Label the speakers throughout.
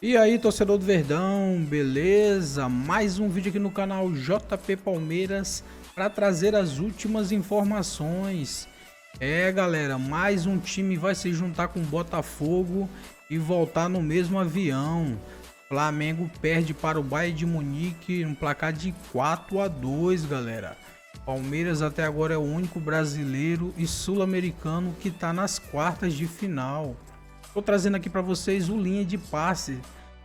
Speaker 1: E aí, torcedor do Verdão, beleza? Mais um vídeo aqui no canal JP Palmeiras para trazer as últimas informações. Galera, mais um time vai se juntar com o Botafogo e voltar no mesmo avião. Flamengo perde para o Bayern de Munique no placar de 4-2, galera. Palmeiras até agora é o único brasileiro e sul-americano que está nas quartas de final. Estou trazendo aqui para vocês o linha de passe,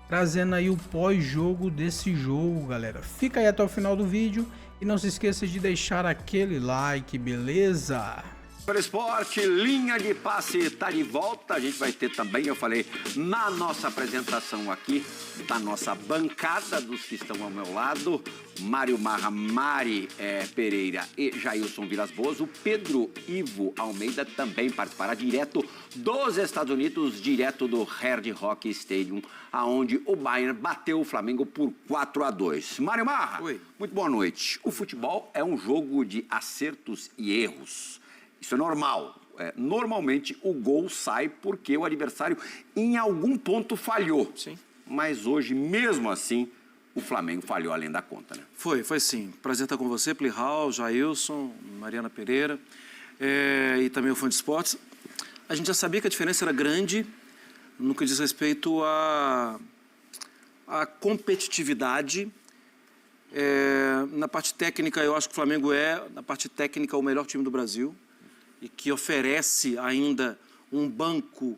Speaker 1: trazendo aí o pós-jogo desse jogo, galera. Fica aí até o final do vídeo e não se esqueça de deixar aquele like, beleza?
Speaker 2: Pelo esporte, linha de passe tá de volta. A gente vai ter também, eu falei, na nossa apresentação aqui, da nossa bancada, dos que estão ao meu lado, Mário Marra, Mari Pereira e Jailson Vilas Boas. O Pedro Ivo Almeida também participará direto dos Estados Unidos, direto do Hard Rock Stadium, aonde o Bayern bateu o Flamengo por 4-2. Mário Marra,
Speaker 3: Oi.
Speaker 2: Muito boa noite. O futebol é um jogo de acertos e erros. Isso é normal. Normalmente o gol sai porque o adversário em algum ponto falhou.
Speaker 3: Sim.
Speaker 2: Mas hoje, mesmo assim, o Flamengo falhou além da conta, né?
Speaker 3: Foi sim. Prazer estar com você, Plihal, Jailson, Mariana Pereira e também o Fã de Esportes. A gente já sabia que a diferença era grande no que diz respeito à competitividade. Na parte técnica, eu acho que o Flamengo na parte técnica, o melhor time do Brasil e que oferece ainda um banco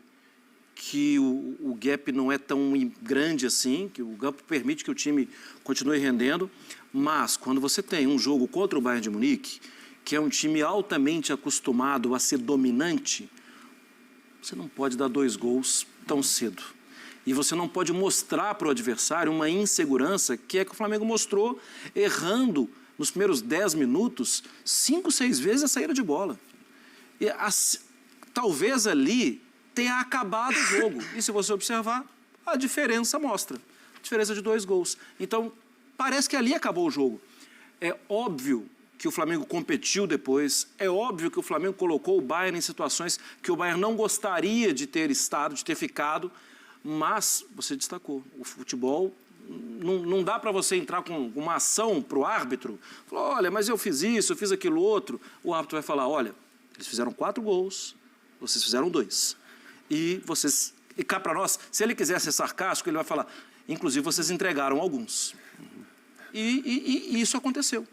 Speaker 3: que o gap não é tão grande assim, que o gap permite que o time continue rendendo, mas quando você tem um jogo contra o Bayern de Munique, que é um time altamente acostumado a ser dominante, você não pode dar 2 gols tão cedo. E você não pode mostrar para o adversário uma insegurança que é que o Flamengo mostrou errando nos primeiros 10 minutos 5, 6 vezes a saída de bola. E talvez ali tenha acabado o jogo. E se você observar, a diferença mostra. A diferença de 2 gols. Então, parece que ali acabou o jogo. É óbvio que o Flamengo competiu depois. É óbvio que o Flamengo colocou o Bayern em situações que o Bayern não gostaria de ter estado, de ter ficado. Mas você destacou. O futebol, não dá para você entrar com uma ação para o árbitro. Falar, olha, mas eu fiz isso, eu fiz aquilo outro. O árbitro vai falar, olha, eles fizeram 4 gols, vocês fizeram 2. E cá para nós, se ele quiser ser sarcástico, ele vai falar, inclusive vocês entregaram alguns. E isso aconteceu.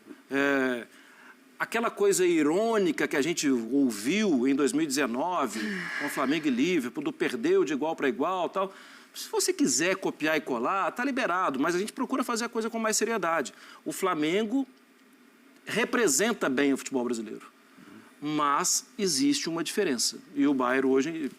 Speaker 3: Aquela coisa irônica que a gente ouviu em 2019, com o Flamengo e Liverpool, do perdeu de igual para igual e tal. Se você quiser copiar e colar, tá liberado, mas a gente procura fazer a coisa com mais seriedade. O Flamengo representa bem o futebol brasileiro. Mas existe uma diferença. E o Bayern hoje,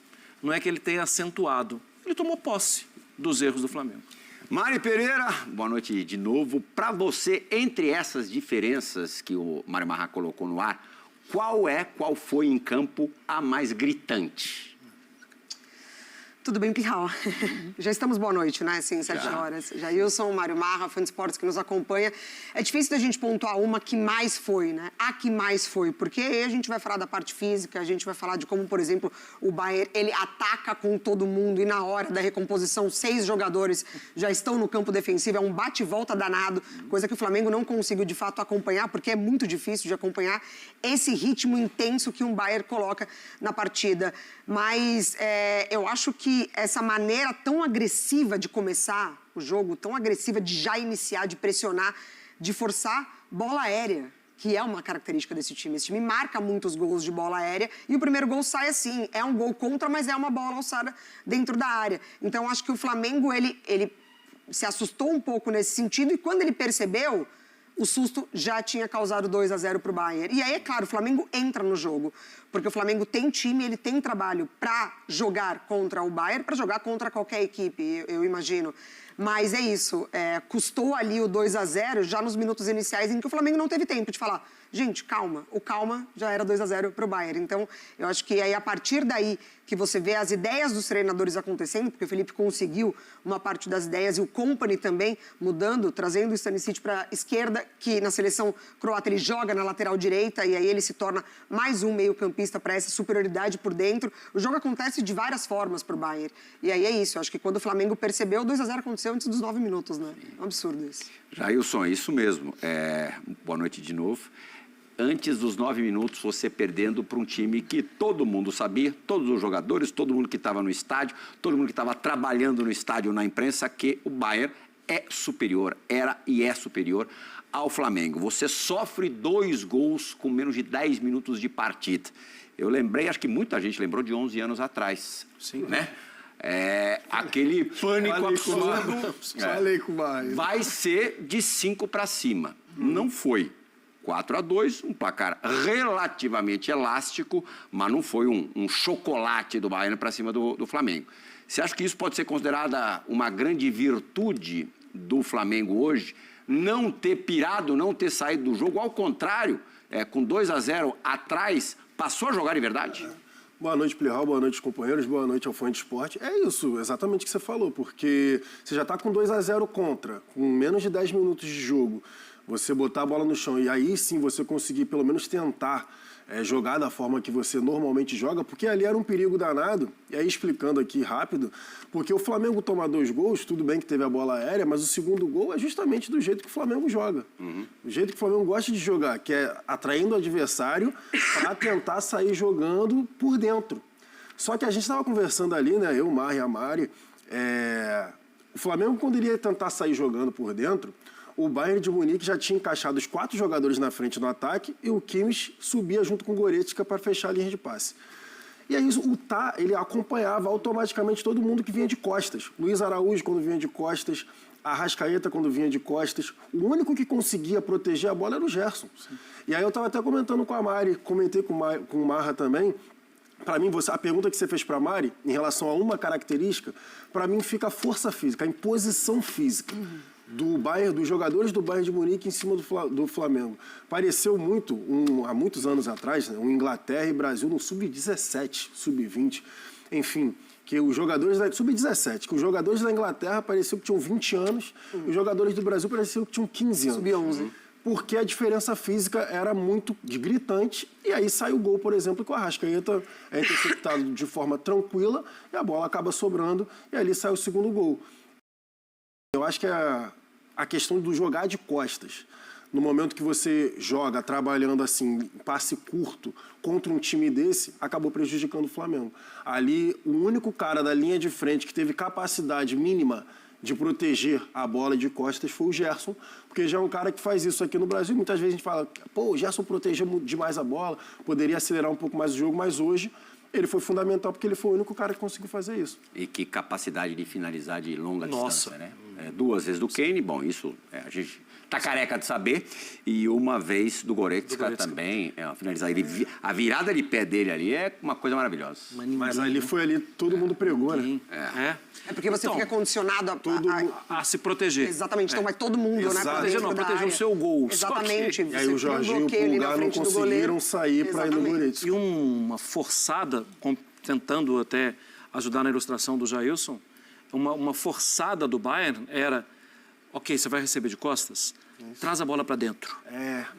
Speaker 3: não é que ele tenha acentuado, ele tomou posse dos erros do Flamengo.
Speaker 2: Mari Pereira, boa noite de novo. Para você, entre essas diferenças que o Mário Marra colocou no ar, qual foi em campo a mais gritante?
Speaker 4: Tudo bem, Plihal? Já estamos boa noite, né? Assim, 7 horas. Jailson, Mário Marra, Fã de Esportes que nos acompanha. É difícil da gente pontuar uma que mais foi, né? A que mais foi, porque aí a gente vai falar da parte física, a gente vai falar de como, por exemplo, o Bayern, ele ataca com todo mundo e na hora da recomposição, 6 jogadores já estão no campo defensivo, é um bate-volta danado, coisa que o Flamengo não conseguiu de fato acompanhar, porque é muito difícil de acompanhar esse ritmo intenso que um Bayern coloca na partida. Mas eu acho que essa maneira tão agressiva de começar o jogo, tão agressiva de já iniciar, de pressionar, de forçar bola aérea, que é uma característica desse time. Esse time marca muitos gols de bola aérea e o primeiro gol sai assim. É um gol contra, mas é uma bola alçada dentro da área. Então, acho que o Flamengo, ele se assustou um pouco nesse sentido e quando ele percebeu, o susto já tinha causado 2-0 para o Bayern. E aí, é claro, o Flamengo entra no jogo, porque o Flamengo tem time, ele tem trabalho para jogar contra o Bayern, para jogar contra qualquer equipe, eu imagino. Mas é isso, custou ali o 2-0 já nos minutos iniciais em que o Flamengo não teve tempo de falar, gente, calma, o calma já era 2-0 para o Bayern. Então, eu acho que aí, a partir daí que você vê as ideias dos treinadores acontecendo, porque o Felipe conseguiu uma parte das ideias e o Kompany também mudando, trazendo o Stanisic para a esquerda, que na seleção croata ele joga na lateral direita e aí ele se torna mais um meio-campista pista para essa superioridade por dentro. O jogo acontece de várias formas para o Bayern. E aí é isso, eu acho que quando o Flamengo percebeu, o 2-0 aconteceu antes dos 9 minutos, né? É um absurdo isso.
Speaker 2: Jailson, isso mesmo. Boa noite de novo. Antes dos 9 minutos, você perdendo para um time que todo mundo sabia, todos os jogadores, todo mundo que estava no estádio, todo mundo que estava trabalhando no estádio, na imprensa, que o Bayern é superior, era e é superior ao Flamengo. Você sofre 2 gols com menos de 10 minutos de partida. Eu lembrei, acho que muita gente lembrou de 11 anos atrás. Sim, né? Aquele pânico absurdo.
Speaker 5: Falei com o Bayern.
Speaker 2: Vai ser de 5 para cima. Não foi. 4-2, um placar relativamente elástico, mas não foi um chocolate do Bayern para cima do Flamengo. Você acha que isso pode ser considerada uma grande virtude do Flamengo hoje? Não ter pirado, não ter saído do jogo, ao contrário, com 2-0 atrás, passou a jogar de verdade?
Speaker 5: Boa noite, Plihal, boa noite, companheiros, boa noite ao Fã de Esporte. É isso, exatamente o que você falou, porque você já está com 2-0 contra, com menos de 10 minutos de jogo, você botar a bola no chão e aí sim você conseguir pelo menos tentar jogar da forma que você normalmente joga, porque ali era um perigo danado, e aí explicando aqui rápido, porque o Flamengo toma 2 gols, tudo bem que teve a bola aérea, mas o segundo gol é justamente do jeito que o Flamengo joga. Do jeito que o Flamengo gosta de jogar, que é atraindo o adversário para tentar sair jogando por dentro. Só que a gente estava conversando ali, né, eu, Mar e a Mari, o Flamengo quando iria tentar sair jogando por dentro, o Bayern de Munique já tinha encaixado os 4 jogadores na frente no ataque e o Kimmich subia junto com o Goretzka para fechar a linha de passe. E aí o Tá, ele acompanhava automaticamente todo mundo que vinha de costas. Luiz Araújo quando vinha de costas, Arrascaeta quando vinha de costas. O único que conseguia proteger a bola era o Gerson. Sim. E aí eu estava até comentando com a Mari, comentei com o Marra também. Para mim, a pergunta que você fez para a Mari, em relação a uma característica, para mim fica a força física, a imposição física. Do Bayern, dos jogadores do Bayern de Munique em cima do Flamengo. Pareceu muito, há muitos anos atrás, né, Inglaterra e Brasil no Sub-17, Sub-20, enfim, que os jogadores da Sub-17, que os jogadores da Inglaterra pareciam que tinham 20 anos, e os jogadores do Brasil pareciam que tinham 15 anos.
Speaker 4: Sub-11.
Speaker 5: Porque a diferença física era muito gritante, e aí sai o gol, por exemplo, que o Arrascaeta é interceptado de forma tranquila, e a bola acaba sobrando, e ali sai o segundo gol. Eu acho que a questão do jogar de costas, no momento que você joga trabalhando assim, passe curto, contra um time desse, acabou prejudicando o Flamengo. Ali, o único cara da linha de frente que teve capacidade mínima de proteger a bola de costas foi o Gerson, porque já é um cara que faz isso aqui no Brasil. Muitas vezes a gente fala, pô, o Gerson protegeu demais a bola, poderia acelerar um pouco mais o jogo, mas hoje ele foi fundamental porque ele foi o único cara que conseguiu fazer isso.
Speaker 2: E que capacidade de finalizar de longa distância, né? 2 vezes do Kane, bom, isso a gente tá careca de saber. E uma vez do Goretzka também, finalizar. A virada de pé dele ali é uma coisa maravilhosa.
Speaker 5: Mas ali foi ali, todo mundo pregou, né?
Speaker 4: É porque você fica condicionado
Speaker 3: a se proteger.
Speaker 4: Exatamente, então vai todo mundo, né?
Speaker 3: Proteger o seu gol.
Speaker 4: Exatamente.
Speaker 5: E aí o Jorginho e o Pulgar não conseguiram sair para ir no Goretzka.
Speaker 3: E uma forçada, tentando até ajudar na ilustração do Jailson, uma forçada do Bayern era, ok, você vai receber de costas, traz a bola para dentro.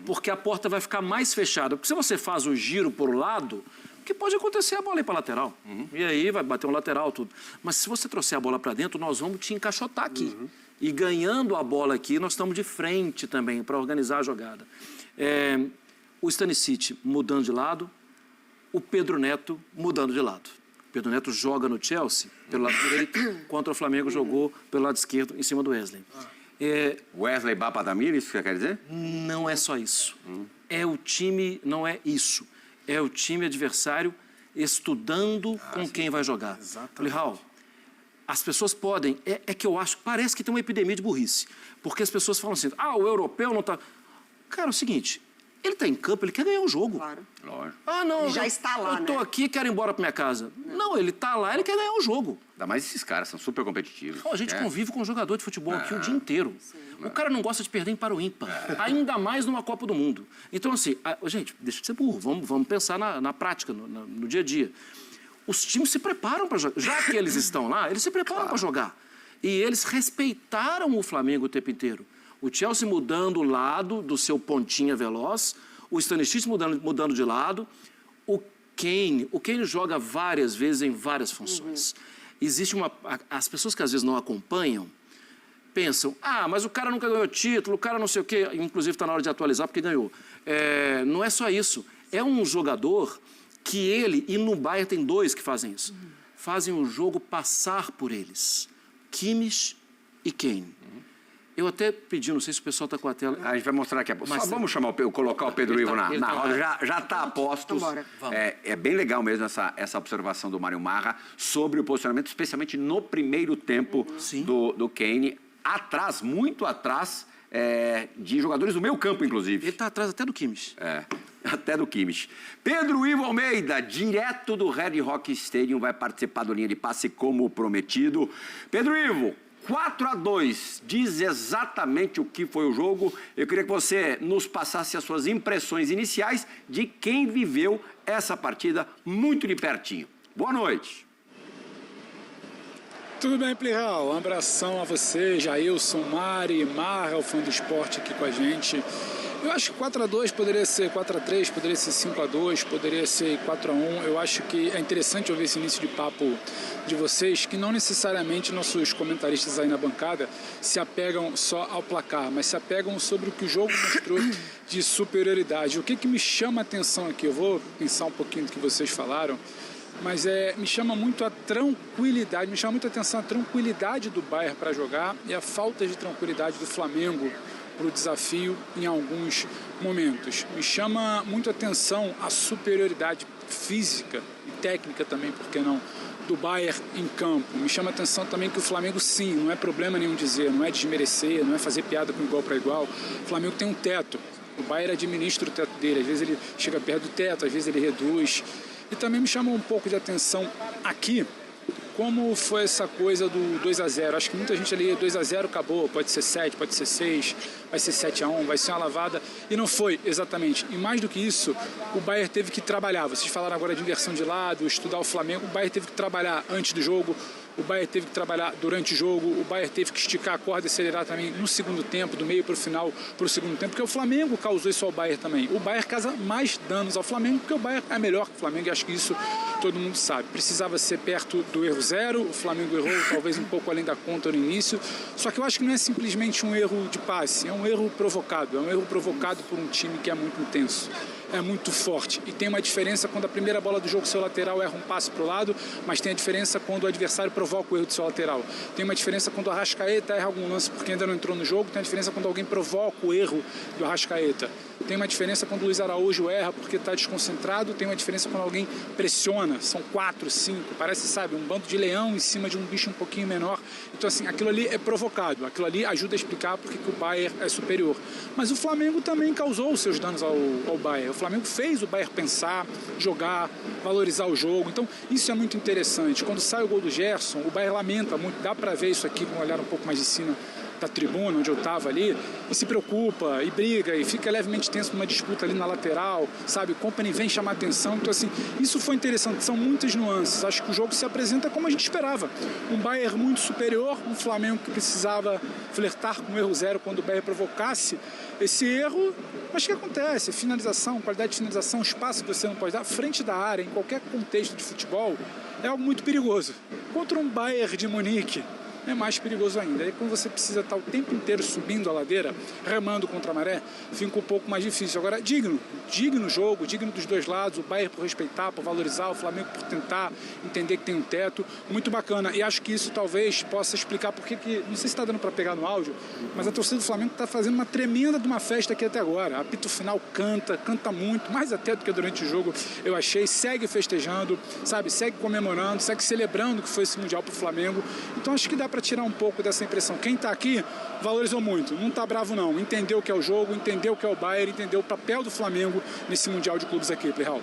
Speaker 3: Porque a porta vai ficar mais fechada. Porque se você faz o giro por lado, o que pode acontecer é a bola ir para lateral. E aí vai bater um lateral, tudo. Mas se você trouxer a bola para dentro, nós vamos te encaixotar aqui. E ganhando a bola aqui, nós estamos de frente também para organizar a jogada. O Stanisic mudando de lado, o Pedro Neto mudando de lado. O Pedro Neto joga no Chelsea pelo lado direito, contra o Flamengo jogou pelo lado esquerdo, em cima do Wesley.
Speaker 2: Wesley Bapadamir, isso que você quer dizer?
Speaker 3: Não é só isso. É o time, não é isso. É o time adversário estudando com quem vai jogar. Plihal, as pessoas podem... É que eu acho... Parece que tem uma epidemia de burrice. Porque as pessoas falam assim, o europeu não está... Cara, é o seguinte... Ele está em campo, ele quer ganhar o jogo.
Speaker 4: Claro.
Speaker 2: Lógico.
Speaker 4: Não, ele já está lá,
Speaker 3: eu estou aqui e quero ir embora para minha casa. Não, ele está lá, ele quer ganhar o jogo.
Speaker 2: Ainda mais esses caras, são super competitivos.
Speaker 3: A gente convive com um jogador de futebol aqui o dia inteiro. O cara não gosta de perder em para o ímpar. Ainda mais numa Copa do Mundo. Então, assim, gente, deixa de ser burro. Vamos pensar na prática, no dia a dia. Os times se preparam para jogar. Já que eles estão lá, eles se preparam para jogar. E eles respeitaram o Flamengo o tempo inteiro. O Chelsea mudando o lado do seu pontinha veloz, o Stanisic mudando de lado, o o Kane joga várias vezes em várias funções. Existe as pessoas que às vezes não acompanham pensam, mas o cara nunca ganhou título, o cara não sei o quê, inclusive está na hora de atualizar porque ganhou. Não é só isso, é um jogador que ele, e no Bayern tem dois que fazem isso, fazem o jogo passar por eles, Kimmich e Kane. Eu até pedi, não sei se o pessoal está com a tela.
Speaker 2: A gente vai mostrar aqui. Só vamos colocar o Pedro Ivo na roda. Já está a postos. É bem legal mesmo essa observação do Mário Marra sobre o posicionamento, especialmente no primeiro tempo do Kane. Atrás, muito atrás, de jogadores do meio campo, inclusive.
Speaker 3: Ele está atrás até do Kimmich.
Speaker 2: Até do Kimmich. Pedro Ivo Almeida, direto do Red Rock Stadium, vai participar do Linha de Passe como prometido. Pedro Ivo, 4-2, diz exatamente o que foi o jogo. Eu queria que você nos passasse as suas impressões iniciais de quem viveu essa partida muito de pertinho. Boa noite.
Speaker 6: Tudo bem, Plihal? Um abração a você, Jailson, Mari, Marra, o fã do esporte aqui com a gente. Eu acho que 4-2 poderia ser 4-3, poderia ser 5-2, poderia ser 4-1. Eu acho que é interessante ouvir esse início de papo de vocês, que não necessariamente nossos comentaristas aí na bancada se apegam só ao placar, mas se apegam sobre o que o jogo mostrou de superioridade. O que me chama a atenção aqui? Eu vou pensar um pouquinho do que vocês falaram, mas me chama muito a tranquilidade, me chama muito a atenção a tranquilidade do Bayern para jogar e a falta de tranquilidade do Flamengo para o desafio em alguns momentos. Me chama muito a atenção a superioridade física e técnica também, por que não, do Bayern em campo. Me chama a atenção também que o Flamengo, sim, não é problema nenhum dizer, não é desmerecer, não é fazer piada com igual para igual. O Flamengo tem um teto, o Bayern administra o teto dele, às vezes ele chega perto do teto, às vezes ele reduz. E também me chama um pouco de atenção aqui como foi essa coisa do 2-0. Acho que muita gente ali, 2-0 acabou, pode ser 7, pode ser 6, vai ser 7-1, vai ser uma lavada. E não foi exatamente. E mais do que isso, o Bayern teve que trabalhar. Vocês falaram agora de inversão de lado, estudar o Flamengo. O Bayern teve que trabalhar antes do jogo, o Bayern teve que trabalhar durante o jogo, o Bayern teve que esticar a corda e acelerar também no segundo tempo, do meio para o final, para o segundo tempo, porque o Flamengo causou isso ao Bayern também. O Bayern causa mais danos ao Flamengo, porque o Bayern é melhor que o Flamengo, e acho que isso todo mundo sabe. Precisava ser perto do erro zero, o Flamengo errou talvez um pouco além da conta no início, só que eu acho que não é simplesmente um erro de passe, é um erro provocado por um time que é muito intenso. É muito forte e tem uma diferença quando a primeira bola do jogo, seu lateral erra um passe para o lado, mas tem a diferença quando o adversário provoca o erro do seu lateral. Tem uma diferença quando o Arrascaeta erra algum lance porque ainda não entrou no jogo, tem a diferença quando alguém provoca o erro do Arrascaeta. Tem uma diferença quando o Luiz Araújo erra porque está desconcentrado, tem uma diferença quando alguém pressiona, são 4, 5, parece, sabe, um bando de leão em cima de um bicho um pouquinho menor. Então, assim, aquilo ali é provocado, aquilo ali ajuda a explicar porque que o Bayern é superior. Mas o Flamengo também causou os seus danos ao Bayern. O Flamengo fez o Bayern pensar, jogar, valorizar o jogo. Então, isso é muito interessante. Quando sai o gol do Gerson, o Bayern lamenta muito, dá para ver isso aqui com um olhar um pouco mais de cima da tribuna, onde eu estava ali, e se preocupa, e briga, e fica levemente tenso numa disputa ali na lateral, sabe? O Kompany vem chamar atenção. Então, assim, isso foi interessante, são muitas nuances. Acho que o jogo se apresenta como a gente esperava. Um Bayern muito superior, um Flamengo que precisava flertar com o erro zero quando o Bayern provocasse esse erro. Mas o que acontece? Finalização, qualidade de finalização, espaço que você não pode dar, frente da área, em qualquer contexto de futebol, é algo muito perigoso. Contra um Bayern de Munique, é mais perigoso ainda. Aí quando você precisa estar o tempo inteiro subindo a ladeira, remando contra a maré, fica um pouco mais difícil. Agora, digno jogo, digno dos dois lados, o Bayern por respeitar, por valorizar, o Flamengo por tentar entender que tem um teto, muito bacana. E acho que isso talvez possa explicar porque que, não sei se está dando para pegar no áudio, mas a torcida do Flamengo está fazendo uma tremenda de uma festa aqui até agora. Apito final canta muito, mais até do que durante o jogo, eu achei, segue festejando, sabe, segue comemorando, segue celebrando que foi esse Mundial para o Flamengo. Então acho que dá para tirar um pouco dessa impressão. Quem está aqui valorizou muito, não está bravo não, entendeu o que é o jogo, entendeu o que é o Bayern, entendeu o papel do Flamengo nesse Mundial de Clubes aqui, Plihal.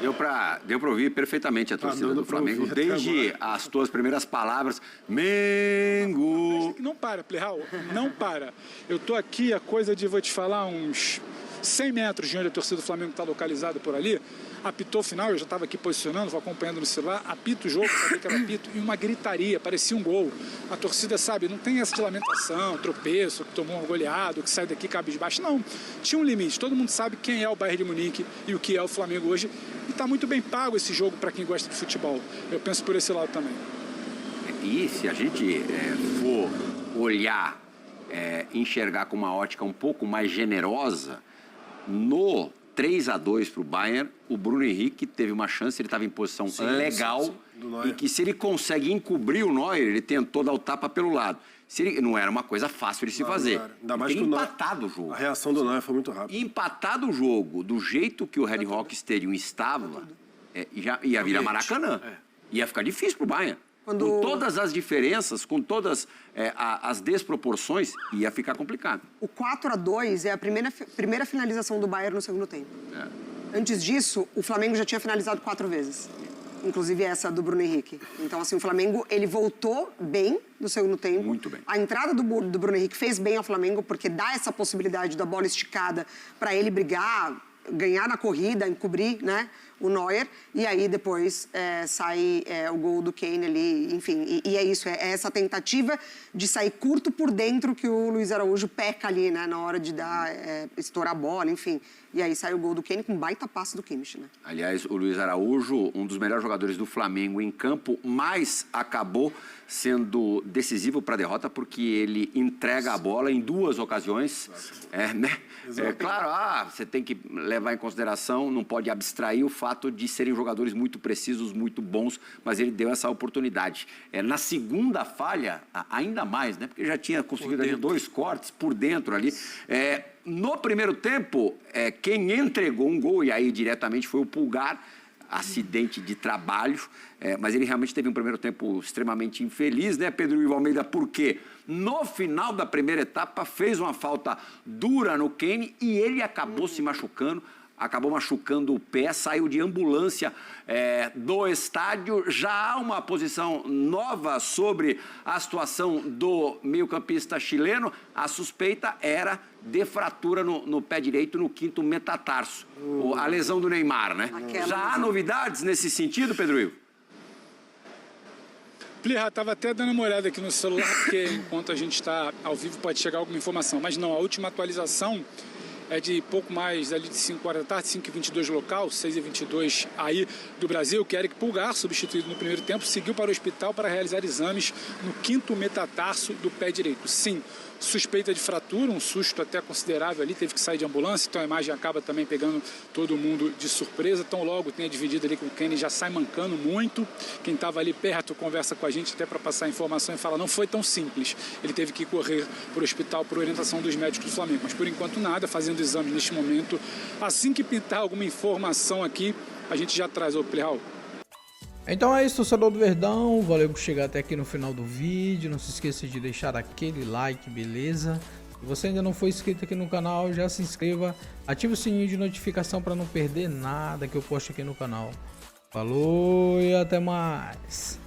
Speaker 2: Deu para ouvir perfeitamente a torcida do Flamengo, desde as tuas primeiras palavras, Mengo.
Speaker 6: Não para, Plihal, não para. Eu tô aqui, a coisa de, vou te falar, uns 100 metros de onde a torcida do Flamengo está localizada por ali. Apitou o final, eu já estava aqui posicionando, vou acompanhando no celular, apita o jogo, sabia que era apito, e uma gritaria, parecia um gol. A torcida, sabe, não tem essa de lamentação, tropeço, que tomou um goleado, que sai daqui cabisbaixo, não. Tinha um limite, todo mundo sabe quem é o Bayern de Munique e o que é o Flamengo hoje. E tá muito bem pago esse jogo para quem gosta de futebol. Eu penso por esse lado também.
Speaker 2: E se a gente for olhar, enxergar com uma ótica um pouco mais generosa, no 3-2 para o Bayern, o Bruno Henrique teve uma chance, ele estava em posição legal, e que se ele consegue encobrir o Neuer, ele tentou dar o tapa pelo lado. Não era uma coisa fácil de se fazer.
Speaker 5: Ainda mais que
Speaker 2: empatado o jogo.
Speaker 5: A reação do Neuer foi muito rápida.
Speaker 2: Empatado o jogo, do jeito que o Red Rock Stadium estava, ia virar Maracanã. Ia ficar difícil para o Bayern. Com todas as diferenças, com todas as desproporções, ia ficar complicado.
Speaker 4: O 4-2 é a primeira finalização do Bayern no segundo tempo. Antes disso, o Flamengo já tinha finalizado 4 vezes. Inclusive essa do Bruno Henrique. Então, assim, o Flamengo, ele voltou bem no segundo tempo.
Speaker 2: Muito bem.
Speaker 4: A entrada do Bruno Henrique fez bem ao Flamengo, porque dá essa possibilidade da bola esticada para ele brigar, ganhar na corrida, encobrir, né, o Neuer. E aí, depois, sai o gol do Kane ali, enfim. E é isso, é essa tentativa de sair curto por dentro que o Luiz Araújo peca ali, né, na hora de estourar a bola, enfim. E aí sai o gol do Kane com um baita passe do Kimmich, né?
Speaker 2: Aliás, o Luiz Araújo, um dos melhores jogadores do Flamengo em campo, mas acabou sendo decisivo para a derrota porque ele entrega a bola em 2 ocasiões. Claro, você tem que levar em consideração, não pode abstrair o fato de serem jogadores muito precisos, muito bons, mas ele deu essa oportunidade. Na segunda falha, ainda mais, né? Porque já tinha conseguido ali 2 cortes por dentro ali. No primeiro tempo, quem entregou um gol, e aí diretamente foi o Pulgar, acidente de trabalho, mas ele realmente teve um primeiro tempo extremamente infeliz, né, Pedro Ivo Almeida? Porque no final da primeira etapa fez uma falta dura no Kane e ele acabou se machucando. Acabou machucando o pé, saiu de ambulância do estádio. Já há uma posição nova sobre a situação do meio-campista chileno. A suspeita era de fratura no pé direito, no 5º metatarso. A lesão do Neymar, né? Já há novidades nesse sentido, Pedro Ivo?
Speaker 6: Plirra, estava até dando uma olhada aqui no celular, porque enquanto a gente está ao vivo pode chegar alguma informação. Mas não, a última atualização é de pouco mais ali de 5 horas da tarde, 5h22 local, 6h22 aí do Brasil, que Eric Pulgar, substituído no primeiro tempo, seguiu para o hospital para realizar exames no 5º metatarso do pé direito. Sim, suspeita de fratura, um susto até considerável ali, teve que sair de ambulância, então a imagem acaba também pegando todo mundo de surpresa. Tão logo tem a dividida ali com o Kane, já sai mancando muito. Quem estava ali perto conversa com a gente até para passar a informação e fala, não foi tão simples. Ele teve que correr para o hospital por orientação dos médicos do Flamengo, mas por enquanto nada, fazendo exame neste momento. Assim que pintar alguma informação aqui, a gente já traz o Plihal.
Speaker 1: Então é isso, torcedor do Verdão, valeu por chegar até aqui no final do vídeo, não se esqueça de deixar aquele like, beleza? Se você ainda não foi inscrito aqui no canal, já se inscreva, ative o sininho de notificação para não perder nada que eu posto aqui no canal. Falou e até mais!